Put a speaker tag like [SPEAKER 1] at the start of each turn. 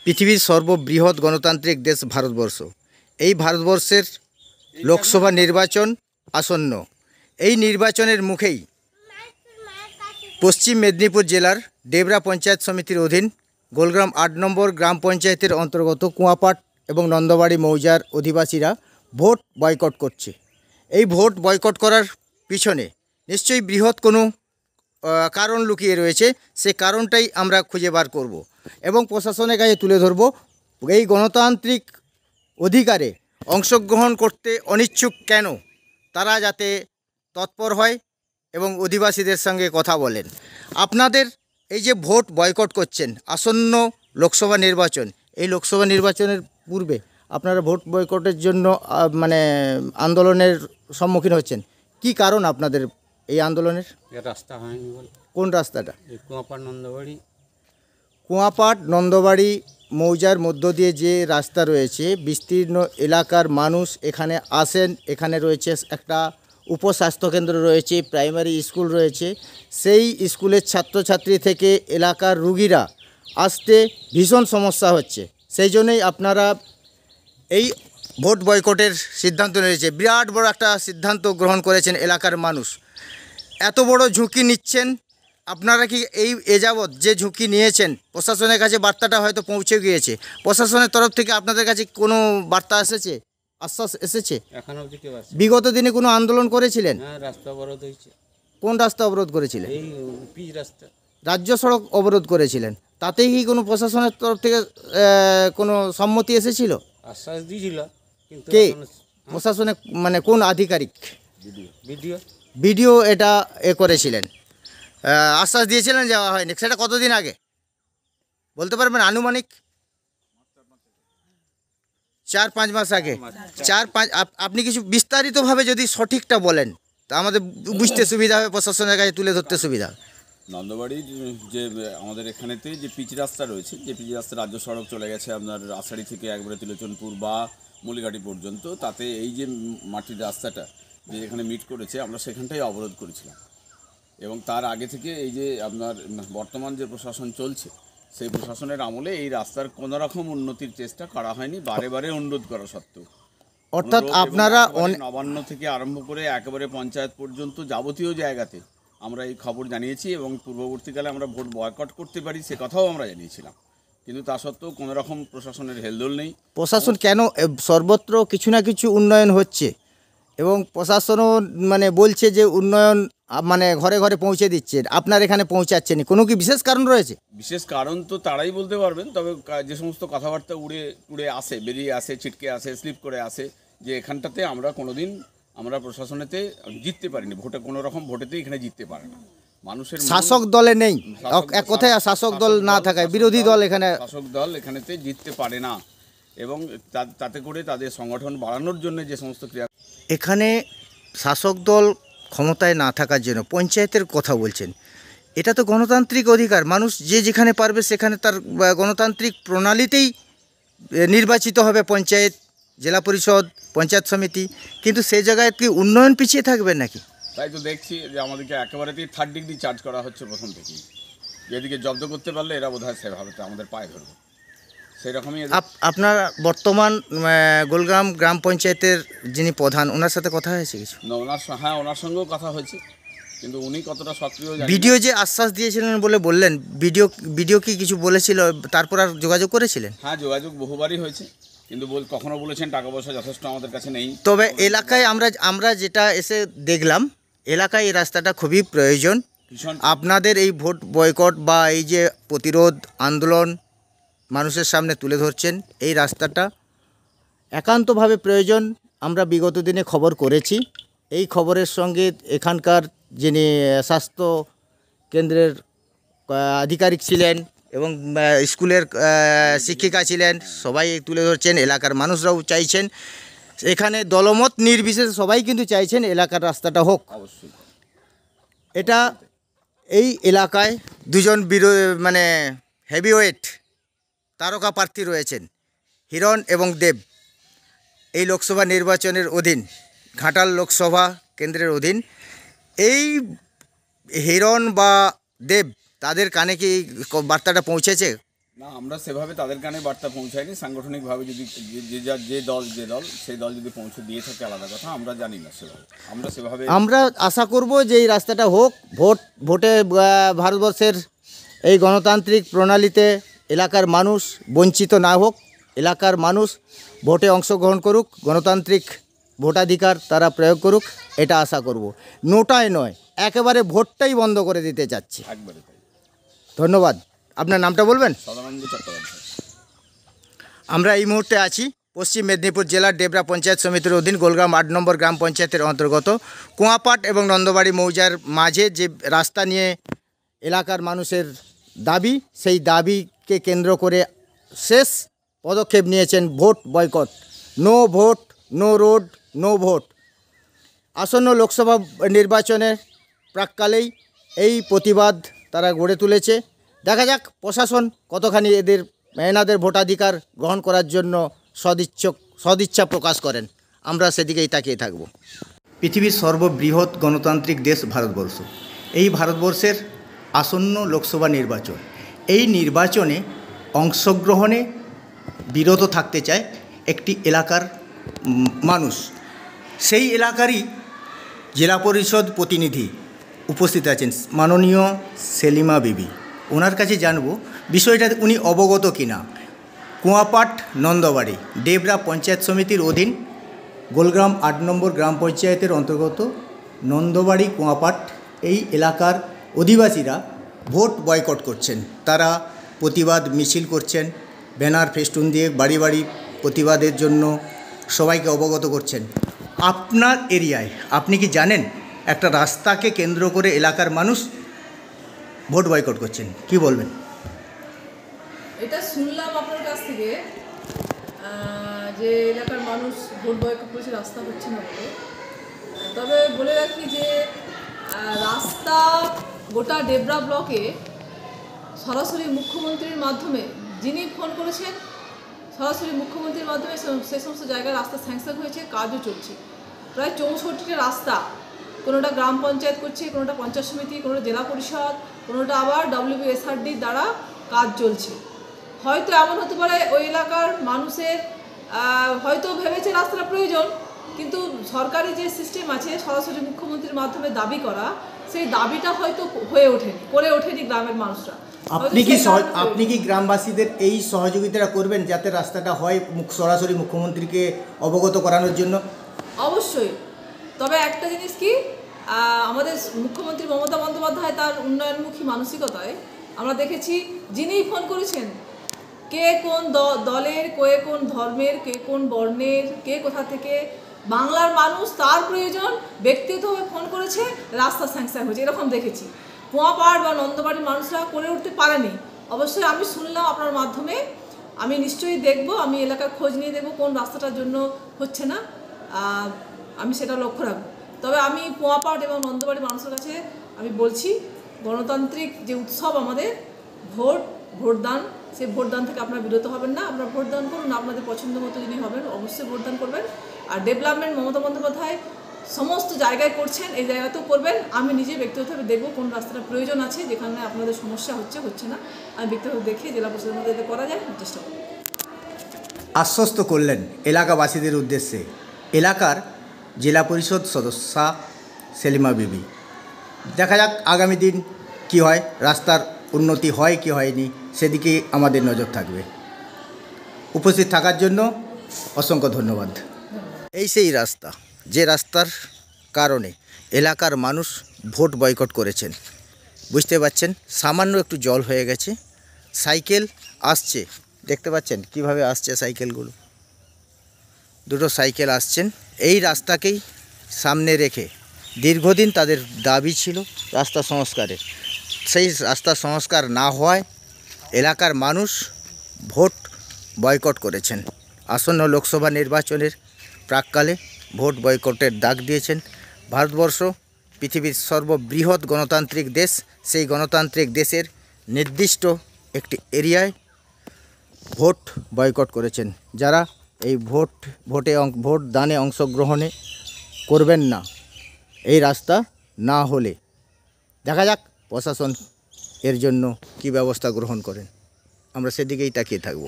[SPEAKER 1] পৃথিবীর সর্ববৃহৎ গণতান্ত্রিক দেশ ভারতবর্ষ। এই ভারতবর্ষের লোকসভা নির্বাচন আসন্ন। এই নির্বাচনের মুখেই পশ্চিম মেদিনীপুর জেলার ডেবরা পঞ্চায়েত সমিতির অধীন গোলগ্রাম ৮ নম্বর গ্রাম পঞ্চায়েতের অন্তর্গত কুয়াপাট এবং নন্দবাড়ি মৌজার অধিবাসীরা ভোট বয়কট করছে। এই ভোট বয়কট করার পিছনে নিশ্চয়ই বৃহৎ কোনো কারণ লুকিয়ে রয়েছে। সে কারণটাই আমরা খুঁজে বার করব এবং প্রশাসনের কাছে তুলে ধরব। এই গণতান্ত্রিক অধিকারে অংশগ্রহণ করতে অনিচ্ছুক কেন, তারা যাতে তৎপর হয় এবং অধিবাসীদের সঙ্গে কথা বলেন। আপনাদের এই যে ভোট বয়কট করছেন, আসন্ন লোকসভা নির্বাচন, এই লোকসভা নির্বাচনের পূর্বে আপনারা ভোট বয়কটের জন্য আন্দোলনের সম্মুখীন হচ্ছেন। কি কারণ আপনাদের এই আন্দোলনের?
[SPEAKER 2] রাস্তা হয়নি বলে।
[SPEAKER 1] কোন রাস্তাটা?
[SPEAKER 2] কুয়াপাট নন্দবাড়ি।
[SPEAKER 1] কুয়াপাট নন্দবাড়ি মৌজার মধ্য দিয়ে যে রাস্তা রয়েছে, বিস্তীর্ণ এলাকার মানুষ এখানে আসেন। এখানে রয়েছে একটা উপস্বাস্থ্যকেন্দ্র রয়েছে, প্রাইমারি স্কুল রয়েছে। সেই স্কুলের ছাত্রছাত্রী থেকে এলাকার রুগীরা আসতে ভীষণ সমস্যা হচ্ছে। সেই জন্যই আপনারা এই ভোট বয়কটের সিদ্ধান্ত নিয়েছে। বিরাট বড় একটা সিদ্ধান্ত গ্রহণ করেছেন এলাকার মানুষ। এত বড় ঝুঁকি নিচ্ছেন আপনারা কি এ যাবৎ যে ঝুঁকি নিয়েছেন, প্রশাসনের কাছে বার্তাটা হয়তো পৌঁছে গিয়েছে? প্রশাসনের তরফ থেকে আপনাদের কাছে কোনো বার্তা এসেছে, আশ্বাস এসেছে?
[SPEAKER 2] এখনো অবধি কেউ আসেনি।
[SPEAKER 1] বিগত দিনে কোনো আন্দোলন করেছিলেন?
[SPEAKER 2] হ্যাঁ, রাস্তা অবরোধ হয়েছে।
[SPEAKER 1] কোন রাস্তা অবরোধ করেছিলেন?
[SPEAKER 2] এই পিচ রাস্তা।
[SPEAKER 1] রাজ্য সড়ক অবরোধ করেছিলেন। তাতে কি কোনো প্রশাসনের তরফ থেকে কোনো সম্মতি এসেছিল?
[SPEAKER 2] আশ্বাস দিয়েছিল, কিন্তু
[SPEAKER 1] কে
[SPEAKER 2] এখনো
[SPEAKER 1] প্রশাসনে, মানে কোন আধিকারিক?
[SPEAKER 2] ভিডিও
[SPEAKER 1] ভিডিও এটা করেছিলেন, আশ্বাস দিয়েছিলেন, যাওয়া হয়নি। সেটা কতদিন আগে বলতে পারবেন? আনুমানিক 4-5 মাস আগে। 4-5। আপনি কিছু বিস্তারিতভাবে যদি সঠিকটা বলেন তা আমাদের বুঝতে সুবিধা হবে, প্রশাসনের কাছে তুলে ধরতে সুবিধা হবে।
[SPEAKER 3] নন্দবাড়ির যে আমাদের এখানেতে যে পিচ রাস্তা রয়েছে, যে পিচ রাস্তা রাজ্য সড়ক চলে গেছে আপনার আষাঢ়ি থেকে একবারে তিলোচনপুর বা মলিঘাটি পর্যন্ত, তাতে এই যে মাটির রাস্তাটা যে এখানে মিট করেছে, আমরা সেখানটাই অবরোধ করেছিলাম। এবং তার আগে থেকে এই যে আপনার বর্তমান যে প্রশাসন চলছে, সেই প্রশাসনের আমলে এই রাস্তার কোনো রকম উন্নতির চেষ্টা করা হয়নি, বারে বারে অনুরোধ করা সত্ত্বেও।
[SPEAKER 1] অর্থাৎ আপনারা
[SPEAKER 3] নবান্ন থেকে আরম্ভ করে একেবারে পঞ্চায়েত পর্যন্ত যাবতীয় জায়গাতে আমরা এই খবর জানিয়েছি এবং পূর্ববর্তীকালে আমরা ভোট বয়কট করতে পারি সে কথাও আমরা জানিয়েছিলাম, কিন্তু তা সত্ত্বেও কোনো রকম প্রশাসনের হেলদোল নেই।
[SPEAKER 1] প্রশাসন কেন? সর্বত্র কিছু না কিছু উন্নয়ন হচ্ছে এবং প্রশাসনও মানে বলছে যে উন্নয়ন মানে ঘরে ঘরে পৌঁছে দিচ্ছেন, আপনার এখানে পৌঁছাচ্ছেন। কোনো কি বিশেষ কারণ রয়েছে?
[SPEAKER 3] বিশেষ কারণ তো তারাই বলতে পারবেন, তবে যে সমস্ত কথাবার্তা উড়ে আসে, বেরিয়ে আসে, ছিটকে আসে, স্লিপ করে আসে, যে এখানটাতে আমরা প্রশাসনেতে জিততে পারিনি, ভোটে কোনো রকম ভোটেতেই এখানে জিততে পারে না মানুষের।
[SPEAKER 1] শাসক দলে নেই, এক কথায় শাসক দল না থাকায় বিরোধী দল এখানে,
[SPEAKER 3] শাসক দল এখানেতে জিততে পারে না এবং তাতে করে তাদের সংগঠন বাড়ানোর জন্য যে সমস্ত ক্রিয়া,
[SPEAKER 1] এখানে শাসক দল ক্ষমতায় না থাকার জন্য পঞ্চায়েতের কথা বলছেন। এটা তো গণতান্ত্রিক অধিকার, মানুষ যে যেখানে পারবে সেখানে তার গণতান্ত্রিক প্রণালীতেই নির্বাচিত হবে পঞ্চায়েত, জেলা পরিষদ, পঞ্চায়েত সমিতি। কিন্তু সেই জায়গায় কি উন্নয়ন পিছিয়ে থাকবেন নাকি?
[SPEAKER 3] তাই তো দেখছি যে আমাদেরকে একেবারেতেই 3rd ডিগ্রি চার্জ করা হচ্ছে প্রথম থেকেই। যেদিকে জব্দ করতে পারলে এরা বোধহয় সেভাবে আমাদের পায়ে ধরবে, সেই রকমই।
[SPEAKER 1] আপনার বর্তমান গোলগ্রাম গ্রাম পঞ্চায়েতের যিনি প্রধান, ওনার সাথে কথা হয়েছে কিছু?
[SPEAKER 3] না, ওনার সঙ্গেও কথা হয়েছে, কিন্তু উনি কতটা সক্রিয়
[SPEAKER 1] ভিডিও যে আশ্বাস দিয়েছিলেন বলে বললেন, ভিডিও কি কিছু বলেছিল, তারপর আর যোগাযোগ করেছিলেন?
[SPEAKER 3] হ্যাঁ, যোগাযোগ বহুবারই হয়েছে, কিন্তু কখনো বলেছেন টাকা পয়সা যথেষ্ট আমাদের কাছে নেই।
[SPEAKER 1] তবে এলাকায় আমরা যেটা এসে দেখলাম, এলাকায় এই রাস্তাটা খুবই প্রয়োজন। আপনাদের এই ভোট বয়কট বা এই যে প্রতিরোধ আন্দোলন মানুষের সামনে তুলে ধরছেন, এই রাস্তাটা একান্তভাবে প্রয়োজন। আমরা বিগত দিনে খবর করেছি। এই খবরের সঙ্গে এখানকার যিনি স্বাস্থ্য কেন্দ্রের আধিকারিক ছিলেন এবং স্কুলের শিক্ষিকা ছিলেন, সবাই তুলে ধরছেন। এলাকার মানুষরাও চাইছেন, এখানে দলমত নির্বিশেষে সবাই কিন্তু চাইছেন এলাকার রাস্তাটা হোক।
[SPEAKER 3] অবশ্যই
[SPEAKER 1] এটা এই এলাকায় দুজন মানে হেভিওয়েট তারকা প্রার্থী রয়েছেন, হিরণ এবং দেব। এই লোকসভা নির্বাচনের অধীন, ঘাটাল লোকসভা কেন্দ্রের অধীন। এই হিরণ বা দেব, তাদের কানে কি বার্তাটা পৌঁছেছে?
[SPEAKER 3] না, আমরা সেভাবে তাদের কানে বার্তা পৌঁছাইনি। সাংগঠনিকভাবে যদি যে দল সেই দল যদি পৌঁছে দিয়ে থাকে আলাদা কথা, আমরা জানি না সেভাবে।
[SPEAKER 1] আমরা আশা করব যে এই রাস্তাটা হোক, ভোটে ভারতবর্ষের এই গণতান্ত্রিক প্রণালীতে এলাকার মানুষ বঞ্চিত না হোক, এলাকার মানুষ ভোটে অংশগ্রহণ করুক, গণতান্ত্রিক ভোটাধিকার তারা প্রয়োগ করুক, এটা আশা করব। নোটায় নয়, একেবারে ভোটটাই বন্ধ করে দিতে চাচ্ছি।
[SPEAKER 3] একবারে তাই।
[SPEAKER 1] ধন্যবাদ। আপনার নামটা বলবেন?
[SPEAKER 3] সদানন্দ চট্টোপাধ্যায়।
[SPEAKER 1] আমরা এই মুহূর্তে আছি পশ্চিম মেদিনীপুর জেলার ডেবরা পঞ্চায়েত সমিতির অধীন গোলগ্রাম ৮ নম্বর গ্রাম পঞ্চায়েতের অন্তর্গত কুয়াপাট এবং নন্দবাড়ি মৌজার মাঝে যে রাস্তা নিয়ে এলাকার মানুষের দাবি, সেই দাবিকে কেন্দ্র করে শেষ পদক্ষেপ নিয়েছেন vote boycott. No vote, no road, no vote. আসন্ন লোকসভা নির্বাচনের প্রাক্কালেই এই প্রতিবাদ তারা গড়ে তুলেছে। দেখা যাক প্রশাসন কতখানি এনাদের ভোটাধিকার গ্রহণ করার জন্য সদিচ্ছা প্রকাশ করেন। আমরা সেদিকেই তাকিয়ে থাকব। পৃথিবীর সর্ববৃহৎ গণতান্ত্রিক দেশ ভারতবর্ষ। এই ভারতবর্ষের আসন্ন লোকসভা নির্বাচন, এই নির্বাচনে অংশগ্রহণে বিরত থাকতে চায় একটি এলাকার মানুষ। সেই এলাকারই জেলা পরিষদ প্রতিনিধি উপস্থিত আছেন, মাননীয় সেলিমা বিবি। ওনার কাছে জানব বিষয়টা উনি অবগত কিনা। কুয়াপাট নন্দবাড়ি ডেবরা পঞ্চায়েত সমিতির অধীন গোলগ্রাম ৮ নম্বর গ্রাম পঞ্চায়েতের অন্তর্গত নন্দবাড়ি কুয়াপাট এই এলাকার অধিবাসীরা ভোট বয়কট করছেন। তারা প্রতিবাদ মিছিল করছেন, ব্যানার ফেস্টুন দিয়ে বাড়ি বাড়ি প্রতিবাদের জন্য সবাইকে অবগত করছেন। আপনার এরিয়ায় আপনি কি জানেন একটা রাস্তাকে কেন্দ্র করে এলাকার মানুষ ভোট বয়কট করছেন? কি বলবেন?
[SPEAKER 4] এটা শুনলাম আপনার কাছ থেকে যে এলাকার মানুষ ভোট বয়কট করেছে, রাস্তা হচ্ছে না বলে। তবে বলে রাখি যে রাস্তা গোটা ডেবরা ব্লকে সরাসরি মুখ্যমন্ত্রীর মাধ্যমে, যিনি ফোন করেছেন সরাসরি মুখ্যমন্ত্রীর মাধ্যমে সে সমস্ত জায়গায় রাস্তা স্যাংশন হয়েছে, কাজও চলছে। প্রায় 64টা রাস্তা, কোনোটা গ্রাম পঞ্চায়েত করছে, কোনোটা পঞ্চায়েত সমিতি, কোনোটা জেলা পরিষদ, কোনোটা আবার WBSRDর দ্বারা কাজ চলছে। হয়তো এমন হতে পারে ওই এলাকার মানুষের হয়তো ভেবেছে রাস্তার প্রয়োজন, কিন্তু সরকারি যে সিস্টেম আছে সরাসরি মুখ্যমন্ত্রীর মাধ্যমে দাবি করা, সেই দাবিটা হয়তো করে ওঠেনি গ্রামের মানুষরা।
[SPEAKER 1] আপনি কি গ্রামবাসীদের এই সহযোগিতা করবেন যাতে রাস্তাটা হয় সরাসরি মুখ্যমন্ত্রীকে অবগত করানোর জন্য?
[SPEAKER 4] অবশ্যই। তবে একটা জিনিস কি, আমাদের মুখ্যমন্ত্রী মমতা বন্দ্যোপাধ্যায় তার উন্নয়নমুখী মানসিকতায় আমরা দেখেছি, যিনি ফোন করেছেন, কে কোন দলের, কে কোন ধর্মের, কে কোন বর্ণের, কে কোথা থেকে, বাংলার মানুষ তার প্রয়োজন ব্যক্তিগতভাবে ফোন করেছে, রাস্তা স্যাংশন হয়েছে, এরকম দেখেছি। কুয়াপাড় বা নন্দবাড়ির মানুষরা করে উঠতে পারেনি। অবশ্যই আমি শুনলাম আপনার মাধ্যমে, আমি নিশ্চয়ই দেখব, আমি এলাকার খোঁজ নিয়ে দেখব কোন রাস্তাটার জন্য হচ্ছে না, আমি সেটা লক্ষ্য রাখবো। তবে আমি কুয়াপাড় এবং নন্দবাড়ির মানুষের কাছে আমি বলছি, গণতান্ত্রিক যে উৎসব আমাদের ভোটদান, সেই ভোটদান থেকে আপনারা বিরত হবেন না। আপনারা ভোটদান করুন, আপনাদের পছন্দ মতো যিনি হবেন অবশ্যই ভোটদান করবেন। আর ডেভেলপমেন্ট মমতা বন্দ্যোপাধ্যায় সমস্ত জায়গায় করছেন, এই জায়গাতেও করবেন। আমি নিজে ব্যক্তিগতভাবে দেখব কোন রাস্তাটা প্রয়োজন আছে, যেখানে আপনাদের সমস্যা হচ্ছে না, আমি ব্যক্তিগতভাবে দেখে জেলা পরিষদের মধ্যে যাতে করা যায় চেষ্টা করব।
[SPEAKER 1] আশ্বস্ত করলেন এলাকাবাসীদের উদ্দেশ্যে এলাকার জেলা পরিষদ সদস্যা সেলিমা বিবি। দেখা যাক আগামী দিন কি হয়, রাস্তার উন্নতি হয় কি হয়নি সেদিকে আমাদের নজর থাকবে। উপস্থিত থাকার জন্য অসংখ্য ধন্যবাদ। এই সেই রাস্তা, যে রাস্তার কারণে এলাকার মানুষ ভোট বয়কট করেছেন। বুঝতে পাচ্ছেন, সামান্য একটু জল হয়ে গেছে, সাইকেল আসছে, দেখতে পাচ্ছেন কিভাবে আসছে সাইকেলগুলো, দুটো সাইকেল আসছেন। এই রাস্তাকেই সামনে রেখে দীর্ঘদিন তাদের দাবি ছিল রাস্তা সংস্কারের। সেই রাস্তা সংস্কার না হওয়ায় এলাকার মানুষ ভোট বয়কট করেছেন। আসন্ন লোকসভা নির্বাচনের প্রাক্কালে ভোট বয়কটের ডাক দিয়েছেন। ভারতবর্ষ পৃথিবীর সর্ববৃহৎ গণতান্ত্রিক দেশ, সেই গণতান্ত্রিক দেশের নির্দিষ্ট একটি এরিয়ায় ভোট বয়কট করেছেন। যারা এই ভোট দানে অংশগ্রহণে করবেন না, এই রাস্তা না হলে দেখা যাক প্রশাসন এর জন্য কী ব্যবস্থা গ্রহণ করেন। আমরা সেদিকেই তাকিয়ে থাকব।